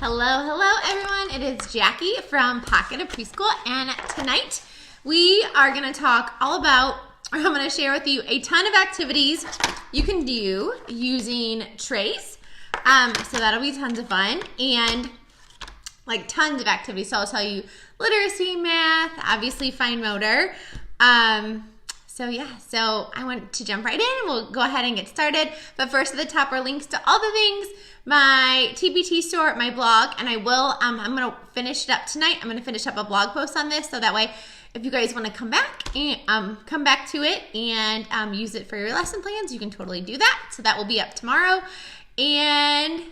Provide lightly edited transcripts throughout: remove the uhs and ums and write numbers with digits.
Hello everyone. It is Jackie from Pocket of Preschool, and tonight we are going to talk all about, or I'm going to share with you a ton of activities you can do using trays. So that'll be tons of fun, and like tons of activities. So I'll tell you literacy, math, obviously fine motor. So I want to jump right in. We'll go ahead and get started. But first, at the top are links to all the things, my TBT store, my blog, and I'm going to finish it up tonight. I'm going to finish up a blog post on this, so that way, if you guys want to come back to it and use it for your lesson plans, you can totally do that. So that will be up tomorrow. And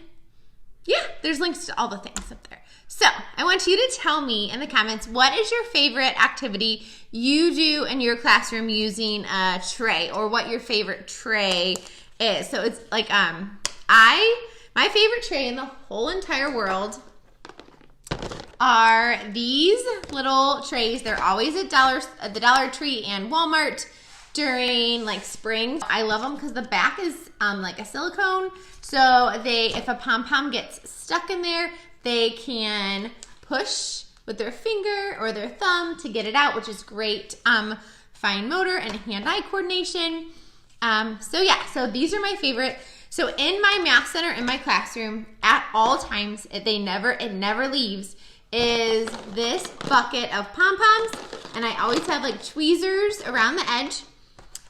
yeah, there's links to all the things up there. So I want you to tell me in the comments, what is your favorite activity you do in your classroom using a tray, or what your favorite tray is. So it's like, my favorite tray in the whole entire world are these little trays. They're always at the Dollar Tree and Walmart during like spring. I love them because the back is like a silicone. So if a pom-pom gets stuck in there, they can push with their finger or their thumb to get it out, which is great fine motor and hand-eye coordination. So these are my favorite. So in my math center, in my classroom, at all times, it never leaves, is this bucket of pom-poms, and I always have like tweezers around the edge.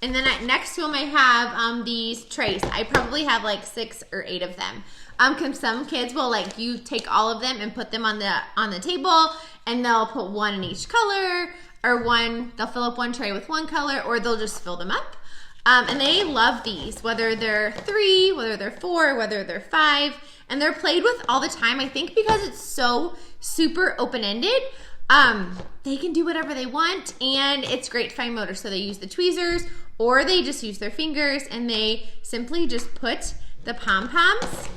And then next to them, I have these trays. I probably have like 6 or 8 of them. Cause some kids will you take all of them and put them on the table, and they'll put one in each color, or they'll fill up one tray with one color, or they'll just fill them up. And they love these, whether they're 3, whether they're 4, whether they're 5, and they're played with all the time. I think because it's so super open-ended, they can do whatever they want, and it's great fine motor. So they use the tweezers, or they just use their fingers, and they simply just put the pom-poms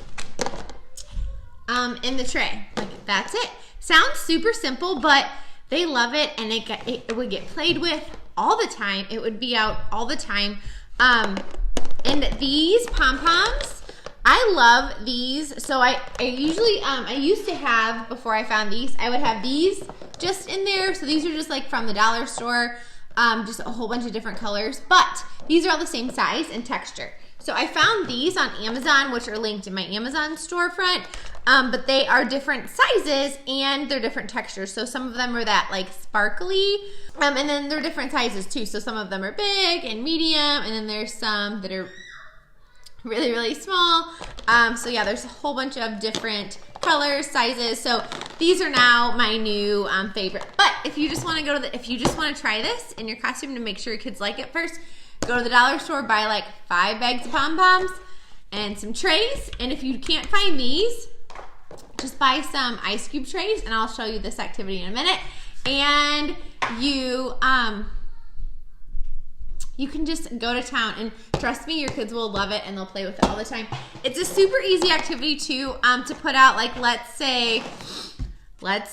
in the tray. That's it. Sounds super simple, but they love it, and it would get played with all the time. It would be out all the time. And these pom-poms, I love these. So I used to have, before I found these, I would have these just in there. So these are just like from the dollar store, just a whole bunch of different colors, but these are all the same size and texture. So I found these on Amazon, which are linked in my Amazon storefront, but they are different sizes and they're different textures. So some of them are that like sparkly, and then they're different sizes too. So some of them are big and medium, and then there's some that are really, really small. So yeah, there's a whole bunch of different colors, sizes. So these are now my new favorite. But if you just want to try this in your classroom to make sure your kids like it first, go to the dollar store, buy like 5 bags of pom-poms and some trays. And if you can't find these, just buy some ice cube trays, and I'll show you this activity in a minute. And you can just go to town, and trust me, your kids will love it and they'll play with it all the time. It's a super easy activity to put out. Like let's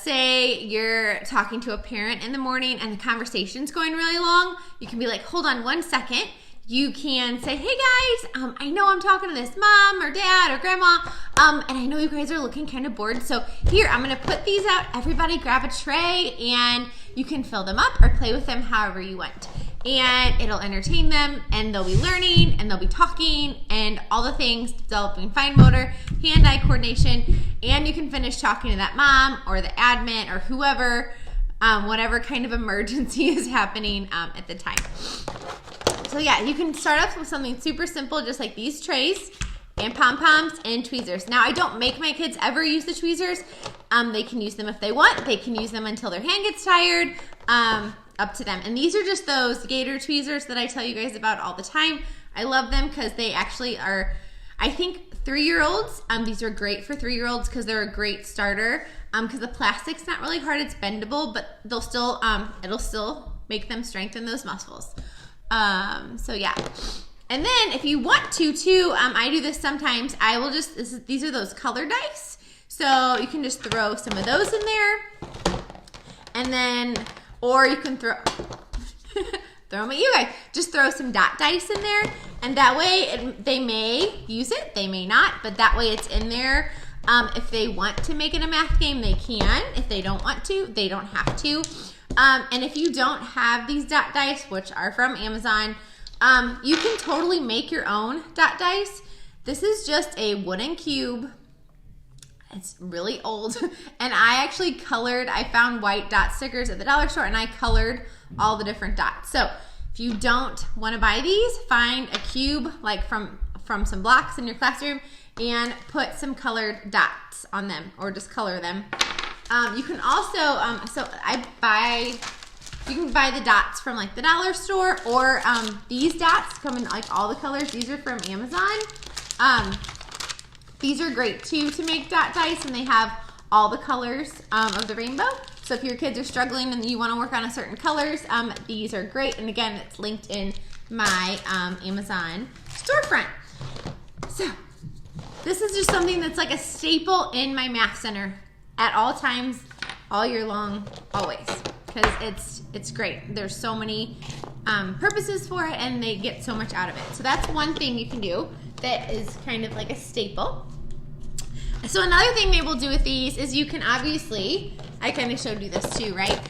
say you're talking to a parent in the morning and the conversation's going really long. You can be like, hold on one second. You can say, hey guys, I know I'm talking to this mom or dad or grandma, and I know you guys are looking kind of bored. So here, I'm gonna put these out. Everybody grab a tray, and you can fill them up or play with them however you want. And it'll entertain them, and they'll be learning, and they'll be talking, and all the things, developing fine motor, hand-eye coordination, and you can finish talking to that mom or the admin or whoever, whatever kind of emergency is happening at the time. So yeah, you can start off with something super simple, just like these trays and pom-poms and tweezers. Now, I don't make my kids ever use the tweezers. They can use them if they want. They can use them until their hand gets tired. Up to them. And these are just those gator tweezers that I tell you guys about all the time. I love them because they actually are, I think 3-year-olds, these are great for 3-year-olds because they're a great starter, because the plastic's not really hard, it's bendable, but they'll still, it'll still make them strengthen those muscles. So yeah. And then if you want to too, I do this sometimes, I will just, these are those color dice. So you can just throw some of those in there, and then, or you can throw them at you guys. Just throw some dot dice in there, and that way they may use it, they may not, but that way it's in there If they want to make it a math game, they can. If they don't want to, they don't have to. And if you don't have these dot dice, which are from Amazon, you can totally make your own dot dice. This is just a wooden cube. It's really old. And I actually I found white dot stickers at the dollar store and I colored all the different dots. So if you don't want to buy these, find a cube like from some blocks in your classroom and put some colored dots on them or just color them. You can also, you can buy the dots from like the dollar store or these dots come in like all the colors. These are from Amazon. These are great too to make dot dice and they have all the colors of the rainbow. So if your kids are struggling and you want to work on a certain colors, these are great. And again, it's linked in my Amazon storefront. So this is just something that's like a staple in my math center at all times, all year long, always, because it's great. There's so many purposes for it and they get so much out of it. So that's one thing you can do that is kind of like a staple. So another thing they will do with these is you can obviously, I kind of showed you this too, right?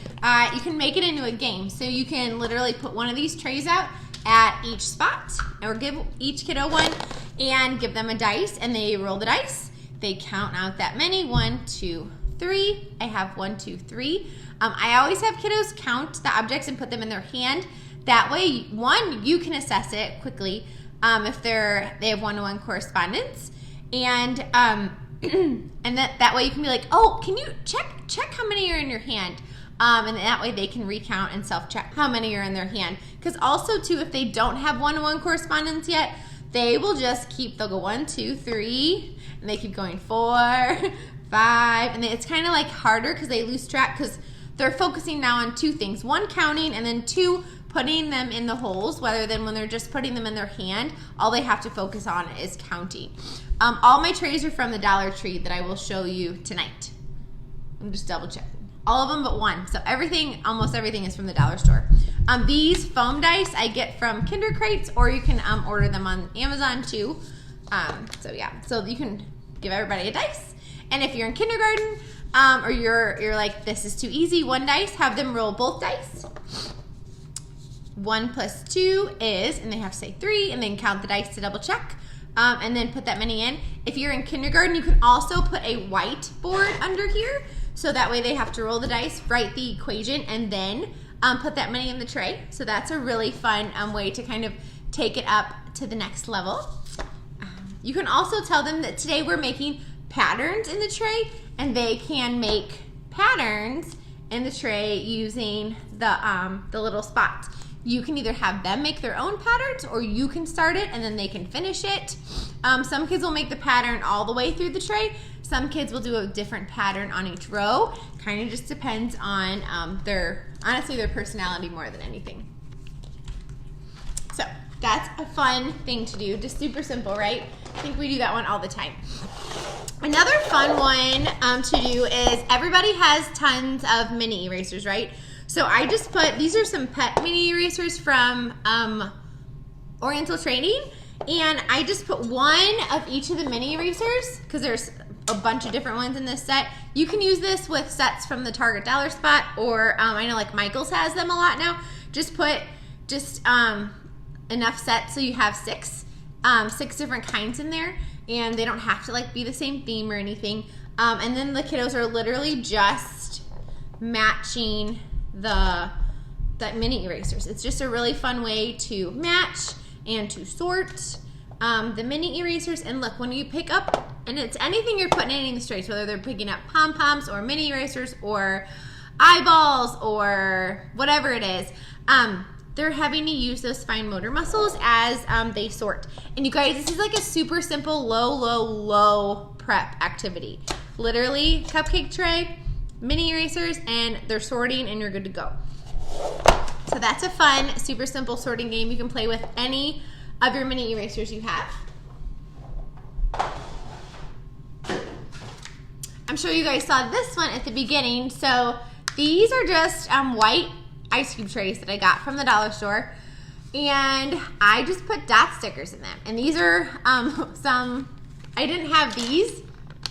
You can make it into a game. So you can literally put one of these trays out at each spot or give each kiddo one and give them a dice and they roll the dice. They count out that many, 1, 2, 3. I have 1, 2, 3. I always have kiddos count the objects and put them in their hand. That way, one, you can assess it quickly if they have one-to-one correspondence. And that way you can be like, oh, can you check how many are in your hand? And that way they can recount and self-check how many are in their hand. Because also too, if they don't have one-to-one correspondence yet, they will just they'll go 1, 2, 3, and they keep going 4, 5, and it's kind of like harder because they lose track because they're focusing now on two things. One, counting, and then two, putting them in the holes, rather than when they're just putting them in their hand, all they have to focus on is counting. All my trays are from the Dollar Tree that I will show you tonight. I'm just double checking. All of them but one. So almost everything is from the dollar store. These foam dice I get from Kinder Crates, or you can order them on Amazon too. So yeah, so you can give everybody a dice. And if you're in kindergarten, or you're like, this is too easy, one dice, have them roll both dice. 1 plus 2 is, and they have to say 3, and then count the dice to double check, and then put that many in. If you're in kindergarten, you can also put a whiteboard under here, so that way they have to roll the dice, write the equation, and then put that many in the tray. So that's a really fun way to kind of take it up to the next level. You can also tell them that today we're making patterns in the tray, and they can make patterns in the tray using the little spots. You can either have them make their own patterns, or you can start it and then they can finish it. Some kids will make the pattern all the way through the tray. Some kids will do a different pattern on each row. Kind of just depends on their personality more than anything. So that's a fun thing to do. Just super simple, right? I think we do that one all the time. Another fun one to do is everybody has tons of mini erasers, right? So I just these are some pet mini erasers from Oriental Trading, and I just put one of each of the mini erasers because there's a bunch of different ones in this set. You can use this with sets from the Target Dollar Spot, or I know like Michael's has them a lot now. Just put enough sets so you have six different kinds in there, and they don't have to like be the same theme or anything. And then the kiddos are literally just matching the mini erasers. It's just a really fun way to match and to sort the mini erasers. And look, when you pick up, and it's anything you're putting in the trays, whether they're picking up pom-poms or mini erasers or eyeballs or whatever it is, they're having to use those fine motor muscles as they sort. And you guys, this is like a super simple low prep activity. Literally, cupcake tray, mini erasers, and they're sorting, and you're good to go. So that's a fun, super simple sorting game you can play with any of your mini erasers you have. I'm sure you guys saw this one at the beginning. So these are just white ice cube trays that I got from the dollar store, and I just put dot stickers in them. And these are I didn't have these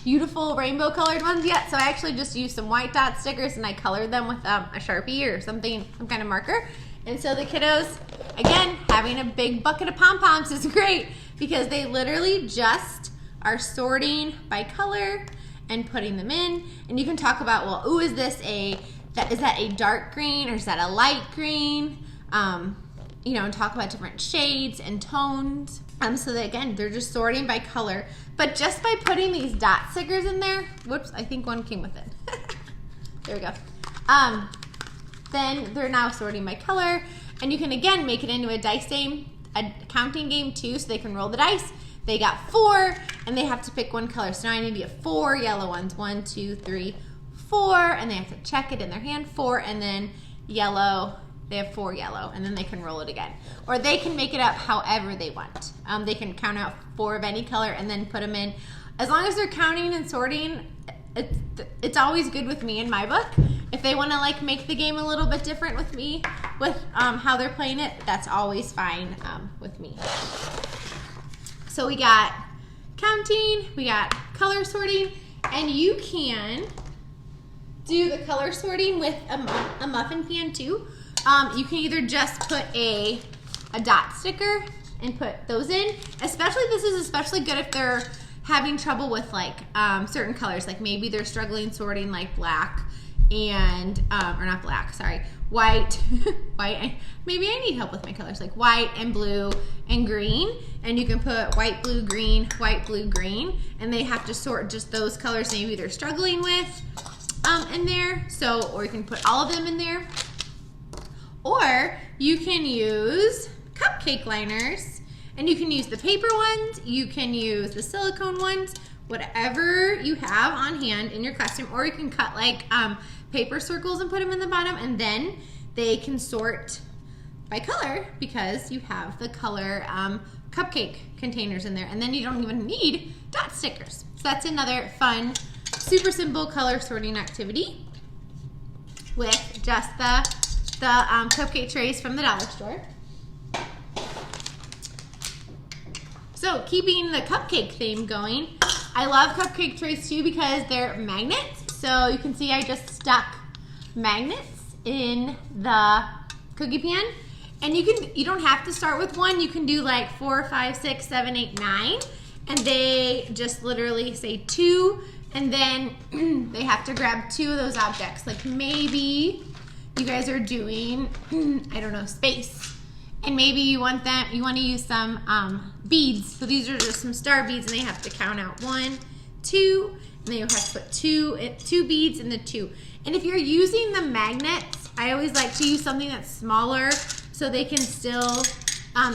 beautiful rainbow colored ones yet, so I actually just used some white dot stickers and I colored them with a Sharpie or something, some kind of marker. And so the kiddos, again, having a big bucket of pom-poms is great because they literally just are sorting by color and putting them in. And you can talk about, well, ooh, is that a dark green or is that a light green? You know, and talk about different shades and tones. So that, again, they're just sorting by color. But just by putting these dot stickers in there, whoops, I think one came with it. There we go. Then they're now sorting by color. And you can, again, make it into a dice game, a counting game too, so they can roll the dice. They got 4, and they have to pick one color. So now I need to get 4 yellow ones. 1, 2, 3, 4, and they have to check it in their hand. 4, and then yellow. They have 4 yellow, and then they can roll it again. Or they can make it up however they want. They can count out 4 of any color and then put them in. As long as they're counting and sorting, it's always good with me in my book. If they want to like make the game a little bit different with me, with how they're playing it, that's always fine with me. So we got counting, we got color sorting, and you can do the color sorting with a muffin pan too. You can either just put a dot sticker and put those in. This is especially good if they're having trouble with like certain colors. Like maybe they're struggling sorting like black and, or not black, sorry, white, maybe I need help with my colors, like white and blue and green. And you can put white, blue, green, and they have to sort just those colors maybe they're struggling with in there. So, or you can put all of them in there. Or you can use cupcake liners, and you can use the paper ones, you can use the silicone ones, whatever you have on hand in your classroom, or you can cut like paper circles and put them in the bottom, and then they can sort by color because you have the color cupcake containers in there, and then you don't even need dot stickers. So that's another fun, super simple color sorting activity with just the cupcake trays from the dollar store. So keeping the cupcake theme going, I love cupcake trays too because they're magnets. So you can see I just stuck magnets in the cookie pan. And you don't have to start with one. You can do like 4, 5, 6, 7, 8, 9. And they just literally say 2. And then they have to grab 2 of those objects. Like maybe you guys are doing, I don't know, space. And maybe you want to use some beads. So these are just some star beads, and they have to count out 1, 2, and then you have to put 2 beads in the 2. And if you're using the magnets, I always like to use something that's smaller so they can still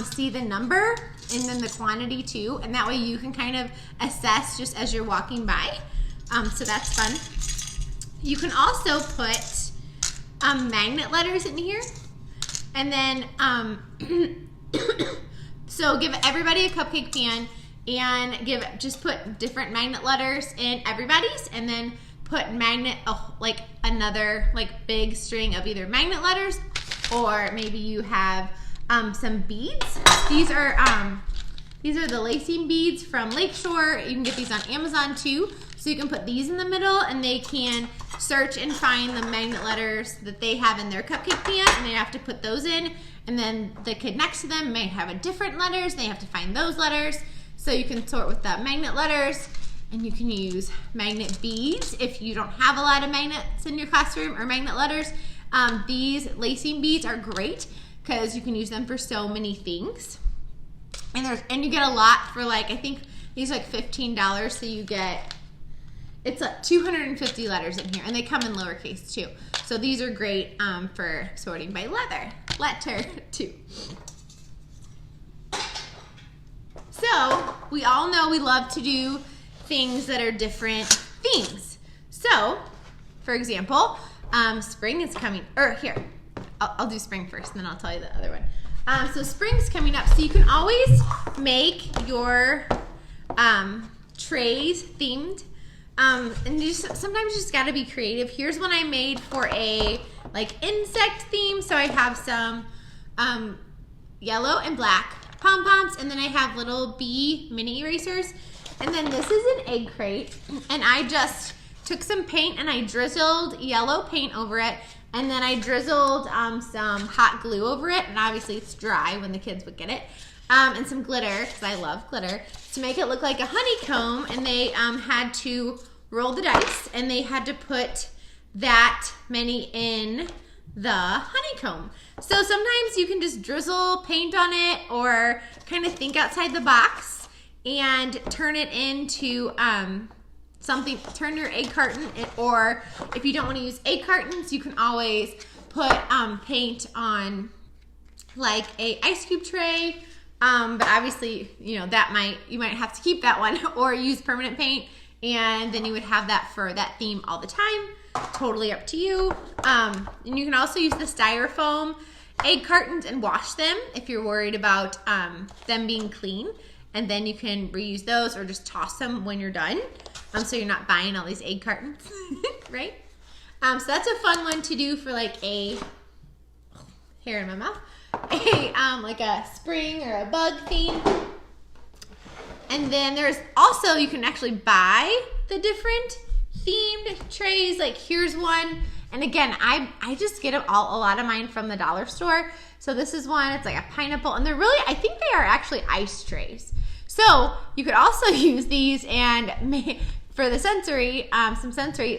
see the number and then the quantity too. And that way you can kind of assess just as you're walking by. So that's fun. You can also put magnet letters in here. And then, so give everybody a cupcake pan and just put different magnet letters in everybody's, and then put like another like big string of either magnet letters, or maybe you have some beads. These are the lacing beads from Lakeshore. You can get these on Amazon too. So you can put these in the middle, and they can search and find the magnet letters that they have in their cupcake pan, and they have to put those in. And then the kid next to them may have a different letters. They have to find those letters. So you can sort with the magnet letters, and you can use magnet beads if you don't have a lot of magnets in your classroom or magnet letters. These lacing beads are great because you can use them for so many things. And you get a lot for like, I think these are like $15, so you get, it's like 250 letters in here, and they come in lowercase too. So these are great for sorting by letter too. So we all know we love to do things that are different themes. So, for example, spring is coming, or here, I'll do spring first, and then I'll tell you the other one. So spring's coming up, so you can always make your trays themed. And sometimes you just gotta be creative. Here's one I made for a like insect theme. So I have some yellow and black pom-poms, and then I have little bee mini erasers. And then this is an egg crate, and I just took some paint and I drizzled yellow paint over it, and then I drizzled some hot glue over it, and obviously it's dry when the kids would get it, and some glitter, because I love glitter, to make it look like a honeycomb. And they had to roll the dice, and they had to put that many in the honeycomb. So sometimes you can just drizzle paint on it, or kind of think outside the box and turn it into something. Turn your egg carton, or if you don't want to use egg cartons, you can always put paint on like a ice cube tray, but obviously, you know, you might have to keep that one, or use permanent paint, and then you would have that for that theme all the time. Totally up to you. And you can also use the styrofoam egg cartons and wash them if you're worried about them being clean, and then you can reuse those, or just toss them when you're done, so you're not buying all these egg cartons. Right? So that's a fun one to do for like a hair in my mouth, like a spring or a bug theme. And then there's also, you can actually buy the different themed trays. Like here's one, and again, I just get a lot of mine from the dollar store. So this is one, it's like a pineapple, and they're really, I think they are actually ice trays. So you could also use these and for the sensory,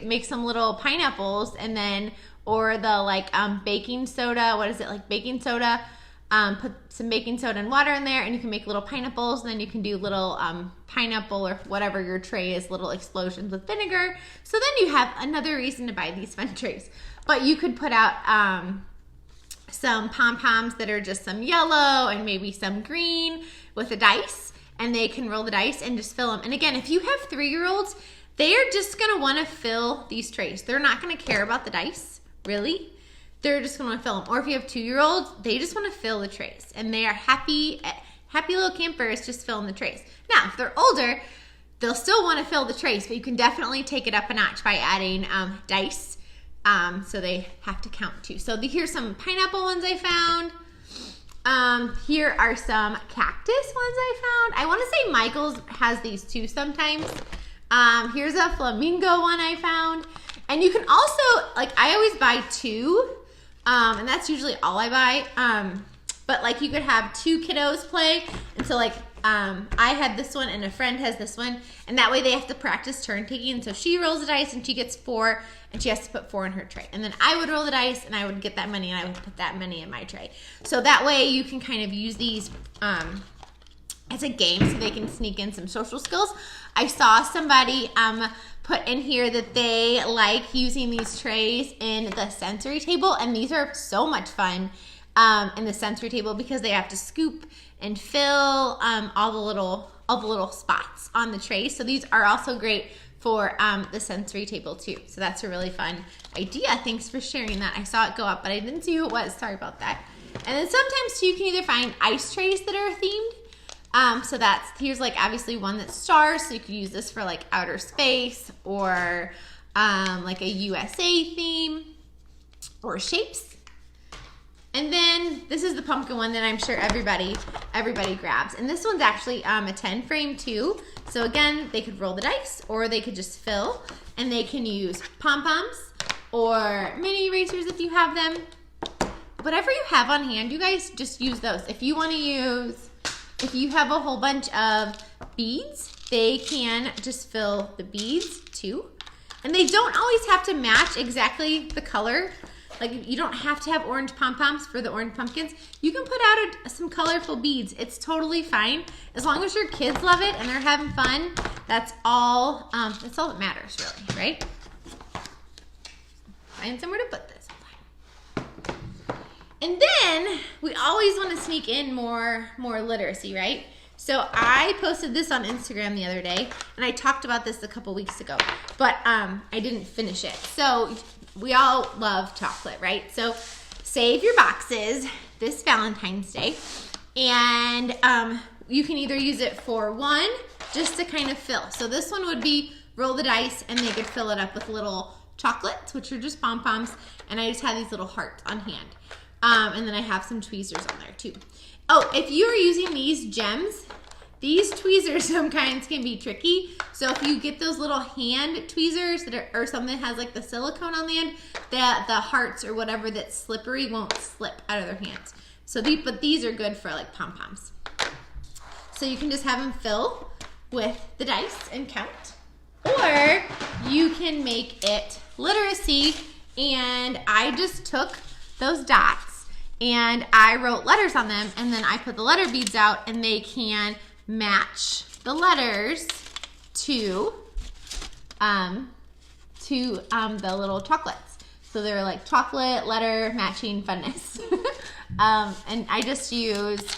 make some little pineapples, and then, or the like baking soda, what is it, like baking soda, put some baking soda and water in there, and you can make little pineapples, and then you can do little pineapple or whatever your tray is, little explosions with vinegar. So then you have another reason to buy these fun trays. But you could put out some pom-poms that are just some yellow and maybe some green with a dice, and they can roll the dice and just fill them. And again, if you have 3-year-olds, they are just gonna wanna fill these trays. They're not gonna care about the dice, really. They're just gonna fill them. Or if you have 2-year-olds, they just wanna fill the trays, and they are happy little campers just filling the trays. Now, if they're older, they'll still wanna fill the trays, but you can definitely take it up a notch by adding dice, so they have to count too. So here's some pineapple ones I found. Here are some cactus ones I found. I wanna say Michael's has these too sometimes. Here's a flamingo one I found. And you can also, like, I always buy 2, and that's usually all I buy. But like you could have 2 kiddos play, and so like I had this one and a friend has this one, and that way they have to practice turn taking. So she rolls the dice and she gets 4, and she has to put 4 in her tray. And then I would roll the dice and I would get that many, and I would put that many in my tray. So that way you can kind of use these as a game, so they can sneak in some social skills. I saw somebody put in here that they like using these trays in the sensory table, and these are so much fun in the sensory table, because they have to scoop and fill all the little spots on the tray. So these are also great for the sensory table too. So that's a really fun idea. Thanks for sharing that. I saw it go up, but I didn't see who it was. Sorry about that. And then sometimes too, you can either find ice trays that are themed. So here's like obviously one that's stars, so you could use this for like outer space, or like a USA theme, or shapes. And then this is the pumpkin one that I'm sure everybody grabs. And this one's actually a 10 frame too. So again, they could roll the dice, or they could just fill, and they can use pom-poms or mini erasers if you have them. Whatever you have on hand, you guys just use those. If you have a whole bunch of beads, they can just fill the beads too. And they don't always have to match exactly the color. Like, you don't have to have orange pom-poms for the orange pumpkins. You can put out some colorful beads. It's totally fine. As long as your kids love it and they're having fun, that's all that matters, really, right? Find somewhere to put this. And then we always want to sneak in more literacy, right? So I posted this on Instagram the other day, and I talked about this a couple weeks ago, but I didn't finish it. So we all love chocolate, right? So save your boxes this Valentine's Day, and you can either use it for one, just to kind of fill. So this one would be roll the dice, and they could fill it up with little chocolates, which are just pom-poms, and I just have these little hearts on hand. And then I have some tweezers on there too. Oh, if you are using these gems, These tweezers sometimes can be tricky. So if you get those little hand tweezers that are, or something that has like the silicone on the end, that the hearts or whatever that's slippery won't slip out of their hands. So but these are good for like pom-poms. So you can just have them fill with the dice and count. Or you can make it literacy, and I just took those dots and I wrote letters on them, and then I put the letter beads out, and they can match the letters to the little chocolates. So they're like chocolate letter matching funness. And I just used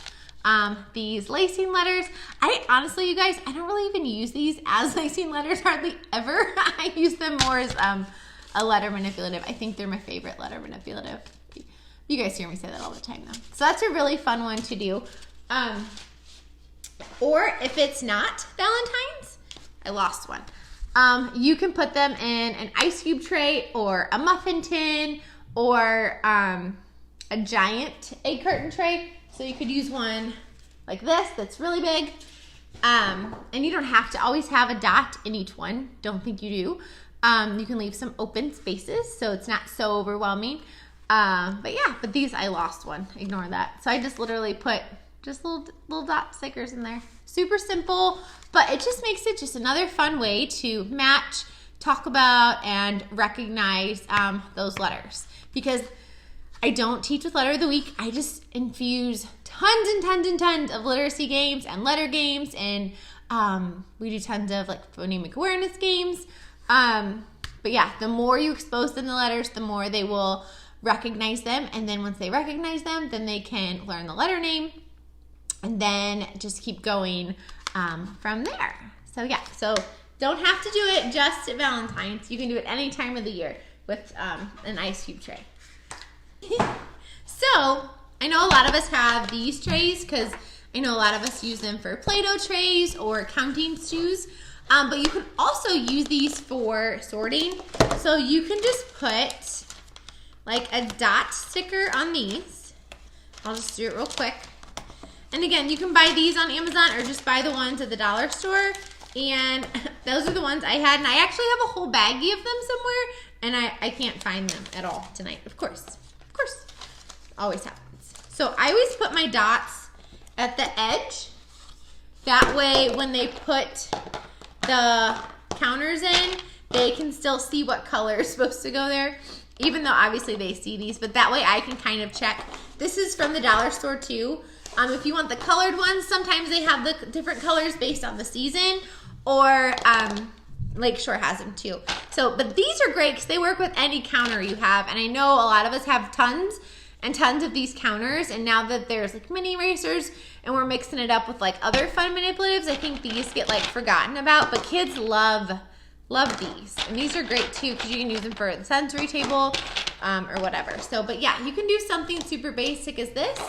these lacing letters. I honestly, you guys, I don't really even use these as lacing letters hardly ever. I use them more as a letter manipulative. I think they're my favorite letter manipulative. You guys hear me say that all the time though. So that's a really fun one to do. Or if it's not Valentine's, I lost one. You can put them in an ice cube tray or a muffin tin or a giant egg carton tray. So you could use one like this that's really big. And you don't have to always have a dot in each one. Don't think you do. You can leave some open spaces so it's not so overwhelming. But yeah, but these, I lost one. Ignore that. So I just literally put just little dot stickers in there. Super simple, but it just makes it just another fun way to match, talk about, and recognize those letters. Because I don't teach with Letter of the Week. I just infuse tons and tons and tons of literacy games and letter games, and we do tons of like phonemic awareness games. But yeah, the more you expose them to letters, the more they will recognize them, and then once they recognize them, then they can learn the letter name, and then just keep going from there. So yeah, so don't have to do it just at Valentine's. You can do it any time of the year with an ice cube tray. So I know a lot of us have these trays because I know a lot of us use them for Play-Doh trays or counting shoes. But you can also use these for sorting. So you can just put like a dot sticker on these. I'll just do it real quick. And again, you can buy these on Amazon or just buy the ones at the dollar store. And those are the ones I had. And I actually have a whole baggie of them somewhere. And I can't find them at all tonight. Of course. Always happens. So I always put my dots at the edge. That way when they put the counters in, they can still see what color is supposed to go there. Even though obviously they see these, but that way I can kind of check. This is from the dollar store too. If you want the colored ones, sometimes they have the different colors based on the season, or Lakeshore has them too. So, but these are great because they work with any counter you have. And I know a lot of us have tons and tons of these counters. And now that there's like mini erasers and we're mixing it up with like other fun manipulatives, I think these get like forgotten about. But kids love these. And these are great too because you can use them for the sensory table or whatever. So, but yeah, you can do something super basic as this.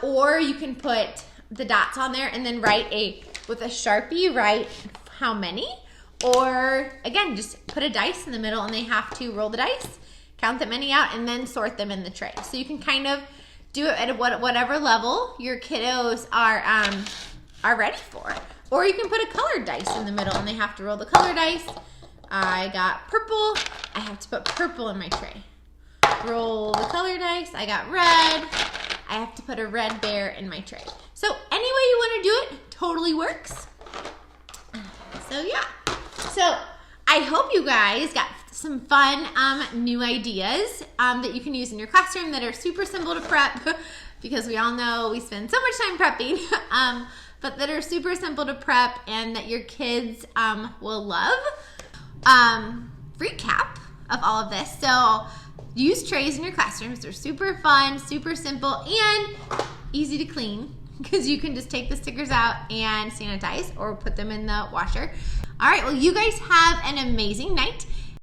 Or you can put the dots on there and then with a Sharpie, write how many. Or again, just put a dice in the middle and they have to roll the dice, count that many out, and then sort them in the tray. So you can kind of do it at whatever level your kiddos are ready for. Or you can put a colored dice in the middle and they have to roll the color dice. I got purple. I have to put purple in my tray. Roll the color dice. I got red. I have to put a red bear in my tray. So any way you want to do it, totally works. So yeah. So I hope you guys got some fun new ideas that you can use in your classroom that are super simple to prep, because we all know we spend so much time prepping, but that are super simple to prep and that your kids will love. Recap of all of this. So use trays in your classrooms. They're super fun, super simple, and easy to clean because you can just take the stickers out and sanitize or put them in the washer. All right, well, you guys have an amazing night,